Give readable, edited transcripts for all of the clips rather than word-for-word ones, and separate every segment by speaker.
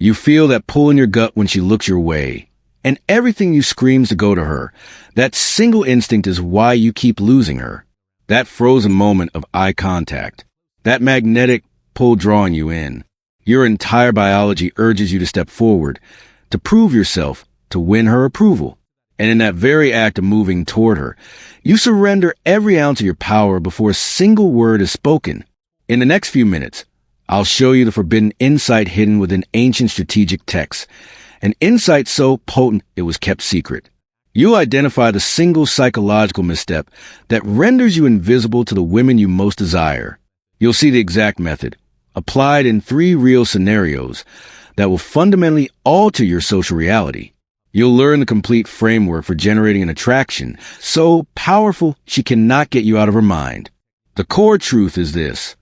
Speaker 1: You feel that pull in your gut when she looks your way, and everything you screams to go to her. That single instinct is why you keep losing her. That frozen moment of eye contact. That magnetic pull drawing you in. Your entire biology urges you to step forward, to prove yourself, to win her approval. And in that very act of moving toward her, you surrender every ounce of your power before a single word is spoken. In the next few minutes, I'll show you the forbidden insight hidden within ancient strategic texts, an insight so potent it was kept secret. You'll identify the single psychological misstep that renders you invisible to the women you most desire. You'll see the exact method, applied in 3 real scenarios, that will fundamentally alter your social reality. You'll learn the complete framework for generating an attraction so powerful she cannot get you out of her mind. The core truth is this.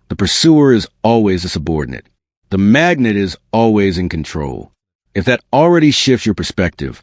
Speaker 1: The pursuer is always a subordinate. The magnet is always in control. If that already shifts your perspective,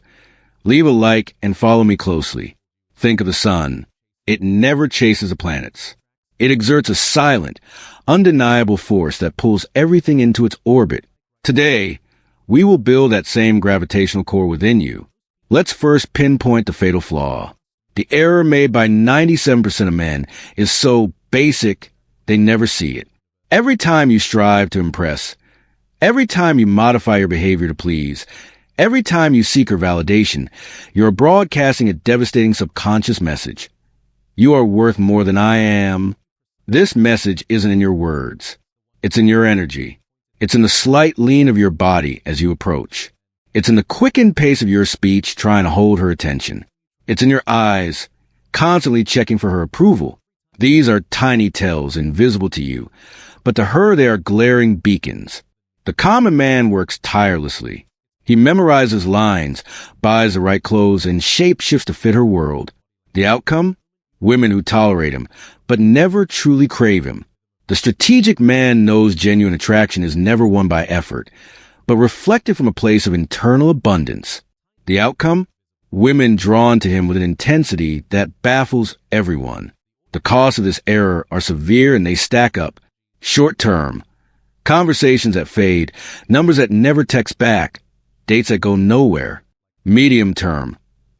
Speaker 1: leave a like and follow me closely. Think of the sun. It never chases the planets. It exerts a silent, undeniable force that pulls everything into its orbit. Today, we will build that same gravitational core within you. Let's first pinpoint the fatal flaw. The error made by 97% of men is so basic, they never see it. Every time you strive to impress, every time you modify your behavior to please, every time you seek her validation, you're broadcasting a devastating subconscious message. You are worth more than I am. This message isn't in your words. It's in your energy. It's in the slight lean of your body as you approach. It's in the quickened pace of your speech trying to hold her attention. It's in your eyes, constantly checking for her approval. These are tiny tells, invisible to you, but to her they are glaring beacons. The common man works tirelessly. He memorizes lines, buys the right clothes, and shape-shifts to fit her world. The outcome? Women who tolerate him, but never truly crave him. The strategic man knows genuine attraction is never won by effort, but reflected from a place of internal abundance. The outcome? Women drawn to him with an intensity that baffles everyone. The costs of this error are severe and they stack up. Short term. Conversations that fade, numbers that never text back, dates that go nowhere. Medium term.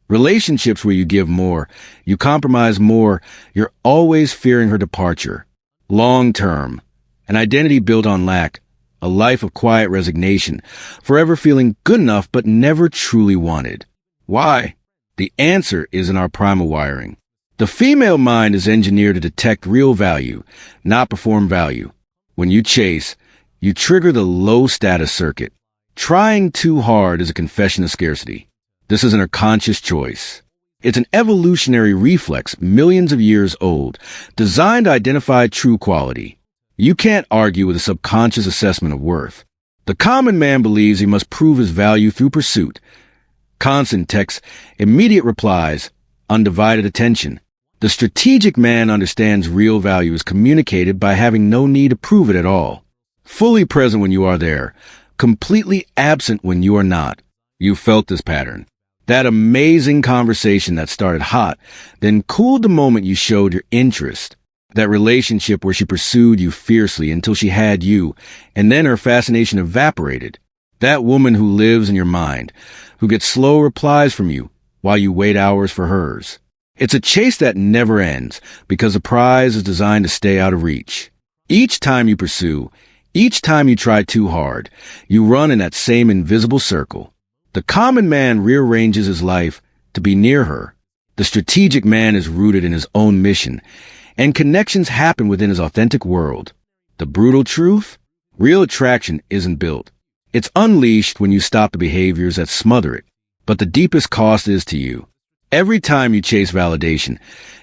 Speaker 1: Relationships where you give more, you compromise more, you're always fearing her departure. Long term, an identity built on lack, a life of quiet resignation, forever feeling good enough but never truly wanted. Why? The answer is in our primal wiring. The female mind is engineered to detect real value, not perform value. When you chase, you trigger the low status circuit. Trying too hard is a confession of scarcity. This isn't her conscious choice. It's an evolutionary reflex millions of years old, designed to identify true quality. You can't argue with a subconscious assessment of worth. The common man believes he must prove his value through pursuit. Constant texts, immediate replies, undivided attention. The strategic man understands real value is communicated by having no need to prove it at all. Fully present when you are there, completely absent when you are not. You felt this pattern. That amazing conversation that started hot, then cooled the moment you showed your interest. That relationship where she pursued you fiercely until she had you, and then her fascination evaporated. That woman who lives in your mind, who gets slow replies from you while you wait hours for hers. It's a chase that never ends because the prize is designed to stay out of reach. Each time you pursue, each time you try too hard, you run in that same invisible circle. The common man rearranges his life to be near her. The strategic man is rooted in his own mission, and connections happen within his authentic world. The brutal truth? Real attraction isn't built. It's unleashed when you stop the behaviors that smother it. But the deepest cost is to you. Every time you chase validation,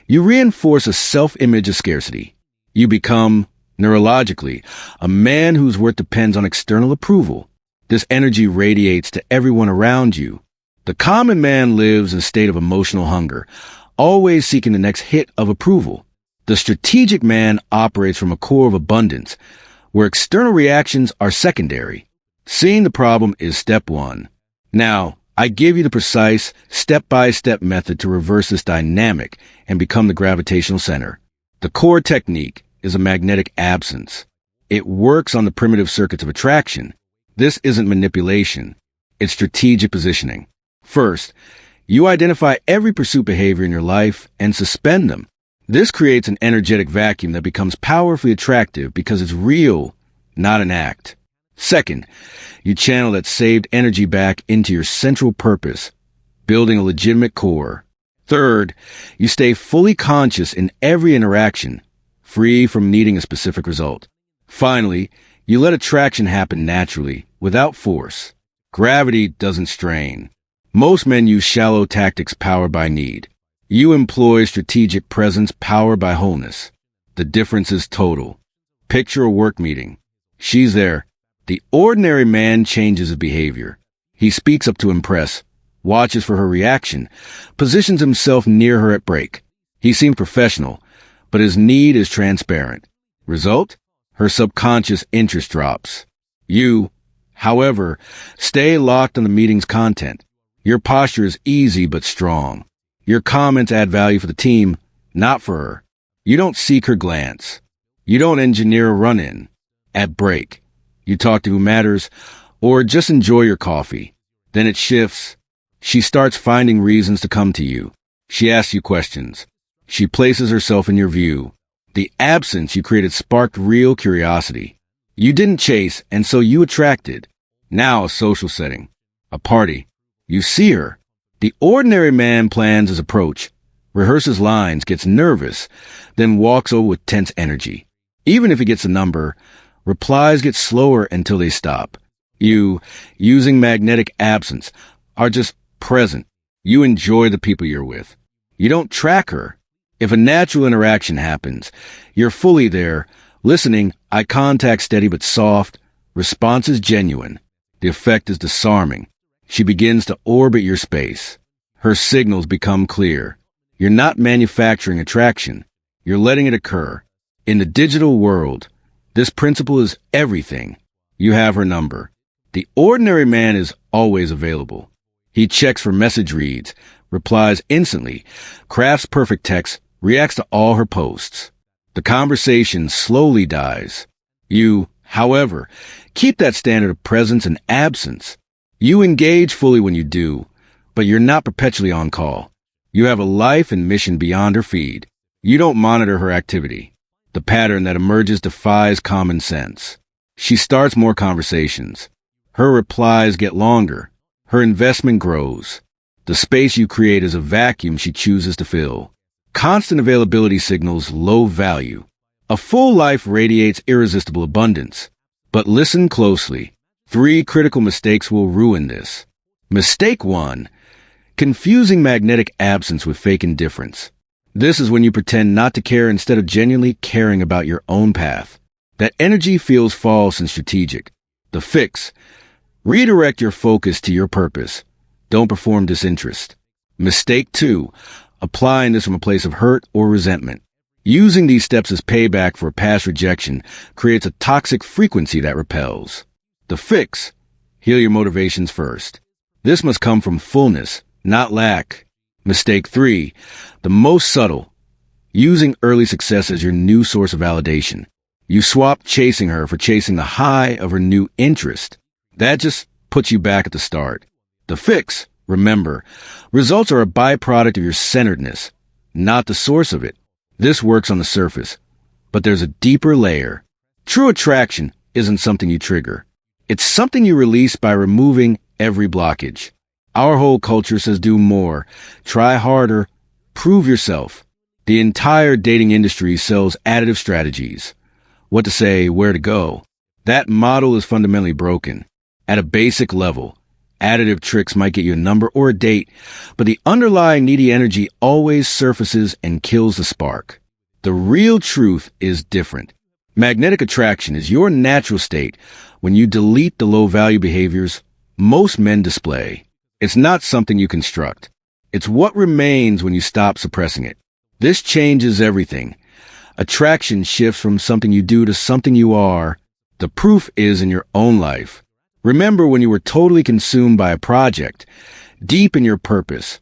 Speaker 1: you reinforce a self-image of scarcity. You become, neurologically, a man whose worth depends on external approval. This energy radiates to everyone around you. The common man lives in a state of emotional hunger, always seeking the next hit of approval. The strategic man operates from a core of abundance, where external reactions are secondary. Seeing the problem is step one. Now, I give you the precise, step-by-step method to reverse this dynamic and become the gravitational center. The core technique is a magnetic absence. It works on the primitive circuits of attraction. This isn't manipulation. It's strategic positioning. First, you identify every pursuit behavior in your life and suspend them. This creates an energetic vacuum that becomes powerfully attractive because it's real, not an act. Second, you channel that saved energy back into your central purpose, building a legitimate core. Third, you stay fully conscious in every interaction, free from needing a specific result. Finally, you let attraction happen naturally, without force. Gravity doesn't strain. Most men use shallow tactics powered by need. You employ strategic presence powered by wholeness. The difference is total. Picture a work meeting. She's there. The ordinary man changes his behavior. He speaks up to impress, watches for her reaction, positions himself near her at break. He seems professional, but his need is transparent. Result? Her subconscious interest drops. You, however, stay locked on the meeting's content. Your posture is easy but strong. Your comments add value for the team, not for her. You don't seek her glance. You don't engineer a run-in. At break, you talk to who matters, or just enjoy your coffee. Then it shifts. She starts finding reasons to come to you. She asks you questions. She places herself in your view. The absence you created sparked real curiosity. You didn't chase, and so you attracted. Now a social setting. A party. You see her. The ordinary man plans his approach, rehearses lines, gets nervous, then walks over with tense energy. Even if he gets a number, replies get slower until they stop. You, using magnetic absence, are just present. You enjoy the people you're with. You don't track her. If a natural interaction happens, you're fully there, listening, eye contact steady but soft, response is genuine. The effect is disarming. She begins to orbit your space. Her signals become clear. You're not manufacturing attraction. You're letting it occur. In the digital world, this principle is everything. You have her number. The ordinary man is always available. He checks for message reads, replies instantly, crafts perfect text, reacts to all her posts. The conversation slowly dies. You, however, keep that standard of presence and absence. You engage fully when you do, but you're not perpetually on call. You have a life and mission beyond her feed. You don't monitor her activity. The pattern that emerges defies common sense. She starts more conversations. Her replies get longer. Her investment grows. The space you create is a vacuum she chooses to fill. Constant availability signals low value. A full life radiates irresistible abundance. But listen closely. 3 critical mistakes will ruin this. Mistake 1. Confusing magnetic absence with fake indifference. This is when you pretend not to care instead of genuinely caring about your own path. That energy feels false and strategic. The fix. Redirect your focus to your purpose. Don't perform disinterest. Mistake 2. Applying this from a place of hurt or resentment. Using these steps as payback for past rejection creates a toxic frequency that repels. The fix. Heal your motivations first. This must come from fullness, not lack. Mistake 3. The most subtle. Using early success as your new source of validation. You swap chasing her for chasing the high of her new interest. That just puts you back at the start. The fix. Remember, results are a byproduct of your centeredness, not the source of it. This works on the surface, but there's a deeper layer. True attraction isn't something you trigger. It's something you release by removing every blockage. Our whole culture says do more, try harder, prove yourself. The entire dating industry sells additive strategies. What to say, where to go. That model is fundamentally broken. At a basic level, additive tricks might get you a number or a date, but the underlying needy energy always surfaces and kills the spark. The real truth is different. Magnetic attraction is your natural state when you delete the low-value behaviors most men display. It's not something you construct. It's what remains when you stop suppressing it. This changes everything. Attraction shifts from something you do to something you are. The proof is in your own life. Remember when you were totally consumed by a project, deep in your purpose,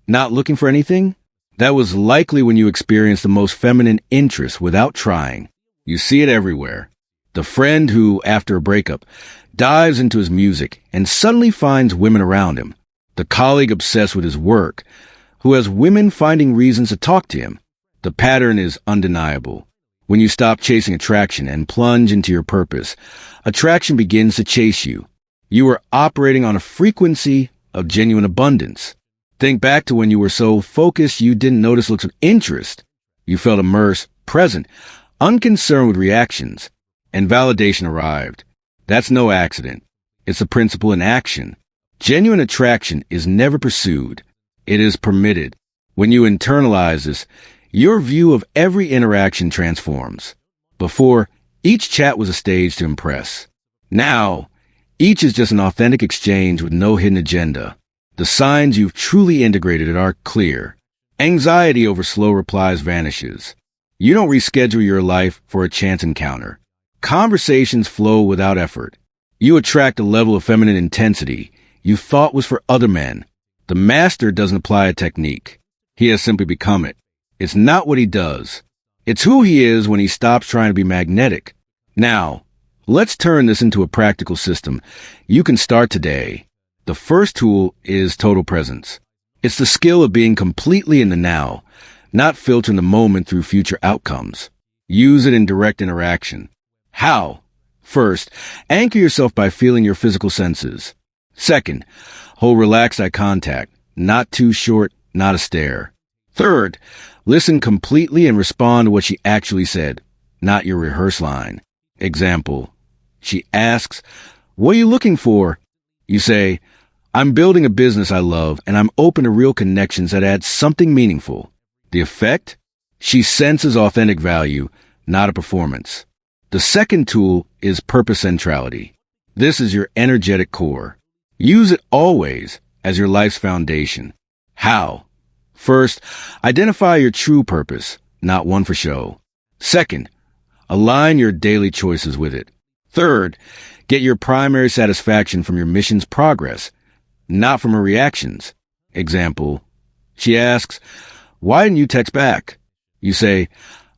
Speaker 1: not looking for anything? That was likely when you experienced the most feminine interest without trying. You see it everywhere. The friend who, after a breakup, dives into his music, and suddenly finds women around him. The colleague obsessed with his work, who has women finding reasons to talk to him. The pattern is undeniable. When you stop chasing attraction and plunge into your purpose, attraction begins to chase you. You are operating on a frequency of genuine abundance. Think back to when you were so focused you didn't notice looks of interest. You felt immersed, present, unconcerned with reactions, and validation arrived. That's no accident. It's a principle in action. Genuine attraction is never pursued. It is permitted. When you internalize this, your view of every interaction transforms. Before, each chat was a stage to impress. Now, each is just an authentic exchange with no hidden agenda. The signs you've truly integrated it are clear. Anxiety over slow replies vanishes. You don't reschedule your life for a chance encounter. Conversations flow without effort. You attract a level of feminine intensity you thought was for other men. The master doesn't apply a technique. He has simply become it. It's not what he does. It's who he is when he stops trying to be magnetic. Now, let's turn this into a practical system. You can start today. The first tool is total presence. It's the skill of being completely in the now, not filtering the moment through future outcomes. Use it in direct interaction. How? First, anchor yourself by feeling your physical senses. Second, hold relaxed eye contact, not too short, not a stare. Third, listen completely and respond to what she actually said, not your rehearse line. Example, she asks, "What are you looking for?" You say, "I'm building a business I love, and I'm open to real connections that add something meaningful." The effect? She senses authentic value, not a performance. The second tool is purpose centrality. This is your energetic core. Use it always as your life's foundation. How? First, identify your true purpose, not one for show. Second, align your daily choices with it. Third, get your primary satisfaction from your mission's progress, not from her reactions. Example, she asks, "Why didn't you text back?" You say,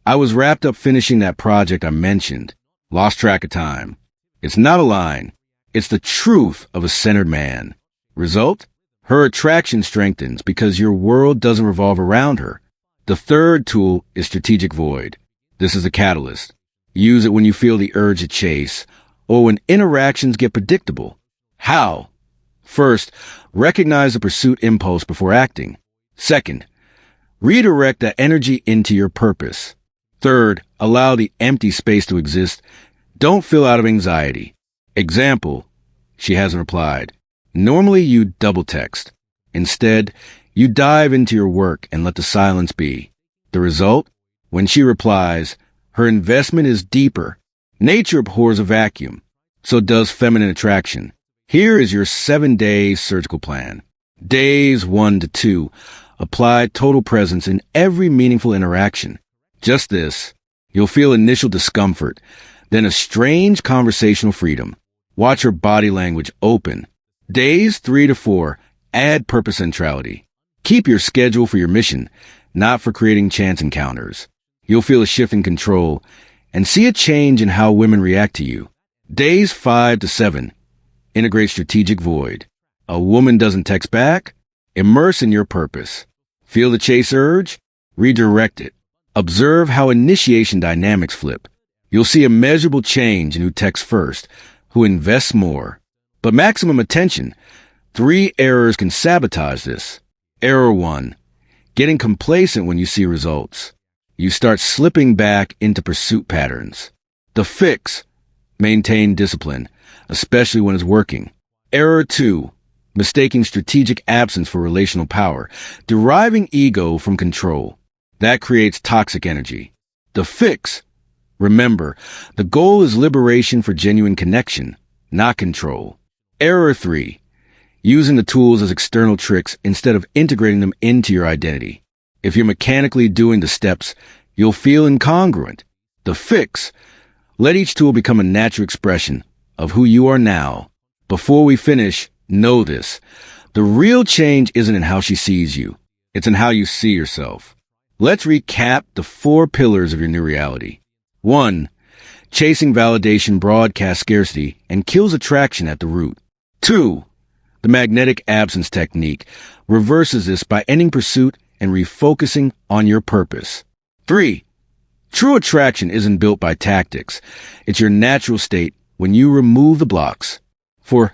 Speaker 1: "I was wrapped up finishing that project I mentioned. Lost track of time." It's not a line. It's the truth of a centered man. Result? Her attraction strengthens because your world doesn't revolve around her. The third tool is strategic void. This is the catalyst. Use it when you feel the urge to chase or when interactions get predictable. How? First, recognize the pursuit impulse before acting. Second, redirect that energy into your purpose. Third, allow the empty space to exist. Don't fill out of anxiety. Example, she hasn't replied. Normally you double text. Instead, you dive into your work and let the silence be. The result? When she replies, her investment is deeper. Nature abhors a vacuum. So does feminine attraction. Here is your 7-day surgical plan. Days 1 to 2. Apply total presence in every meaningful interaction. Just this. You'll feel initial discomfort, then a strange conversational freedom. Watch her body language open. Days 3 to 4. Add purpose centrality. Keep your schedule for your mission, not for creating chance encounters. You'll feel a shift in control and see a change in how women react to you. Days 5 to 7. Integrate strategic void. A woman doesn't text back? Immerse in your purpose. Feel the chase urge? Redirect it. Observe how initiation dynamics flip. You'll see a measurable change in who texts first, who invests more. But maximum attention. 3 errors can sabotage this. Error 1. Getting complacent when you see results. You start slipping back into pursuit patterns. The fix. Maintain discipline, especially when it's working. Error 2. Mistaking strategic absence for relational power. Deriving ego from control. That creates toxic energy. The fix. Remember, the goal is liberation for genuine connection, not control. Error 3. Using the tools as external tricks instead of integrating them into your identity. If you're mechanically doing the steps, you'll feel incongruent. The fix. Let each tool become a natural expression of who you are now. Before we finish, know this. The real change isn't in how she sees you. It's in how you see yourself. Let's recap the 4 pillars of your new reality. 1. Chasing validation broadcasts scarcity and kills attraction at the root. 2. The magnetic absence technique reverses this by ending pursuit and refocusing on your purpose. 3. True attraction isn't built by tactics. It's your natural state when you remove the blocks. 4.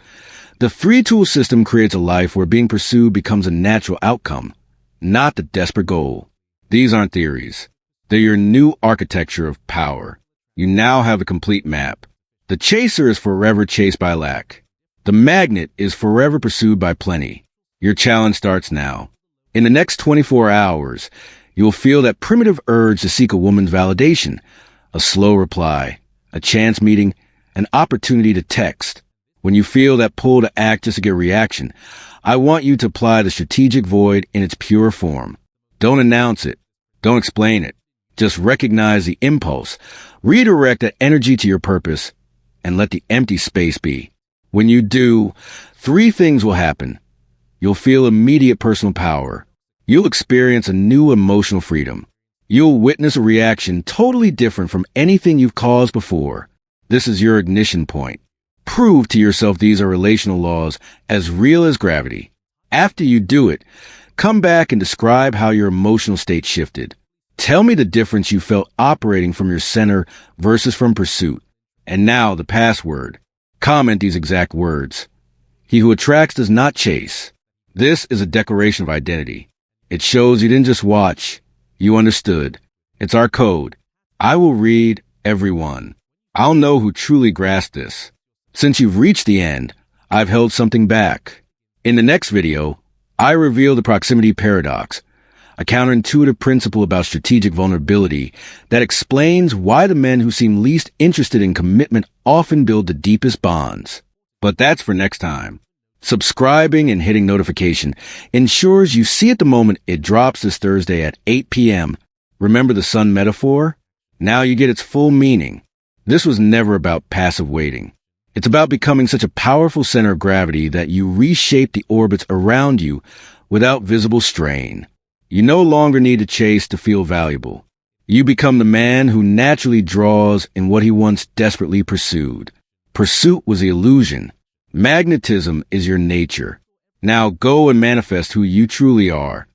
Speaker 1: The three-tool system creates a life where being pursued becomes a natural outcome, not the desperate goal. These aren't theories. They're your new architecture of power. You now have a complete map. The chaser is forever chased by lack. The magnet is forever pursued by plenty. Your challenge starts now. In the next 24 hours, you'll feel that primitive urge to seek a woman's validation, a slow reply, a chance meeting, an opportunity to text. When you feel that pull to act just to get a reaction, I want you to apply the strategic void in its pure form. Don't announce it. Don't explain it. Just recognize the impulse, redirect that energy to your purpose, and let the empty space be. When you do, 3 things will happen. You'll feel immediate personal power. You'll experience a new emotional freedom. You'll witness a reaction totally different from anything you've caused before. This is your ignition point. Prove to yourself these are relational laws as real as gravity. After you do it, come back and describe how your emotional state shifted. Tell me the difference you felt operating from your center versus from pursuit. And now the password. Comment these exact words. He who attracts does not chase. This is a declaration of identity. It shows you didn't just watch, you understood. It's our code. I will read every one. I'll know who truly grasped this. Since you've reached the end, I've held something back. In the next video, I reveal the proximity paradox, a counterintuitive principle about strategic vulnerability that explains why the men who seem least interested in commitment often build the deepest bonds. But that's for next time. Subscribing and hitting notification ensures you see it the moment it drops this Thursday at 8 p.m. Remember the sun metaphor? Now you get its full meaning. This was never about passive waiting. It's about becoming such a powerful center of gravity that you reshape the orbits around you without visible strain. You no longer need to chase to feel valuable. You become the man who naturally draws in what he once desperately pursued. Pursuit was the illusion. Magnetism is your nature. Now go and manifest who you truly are.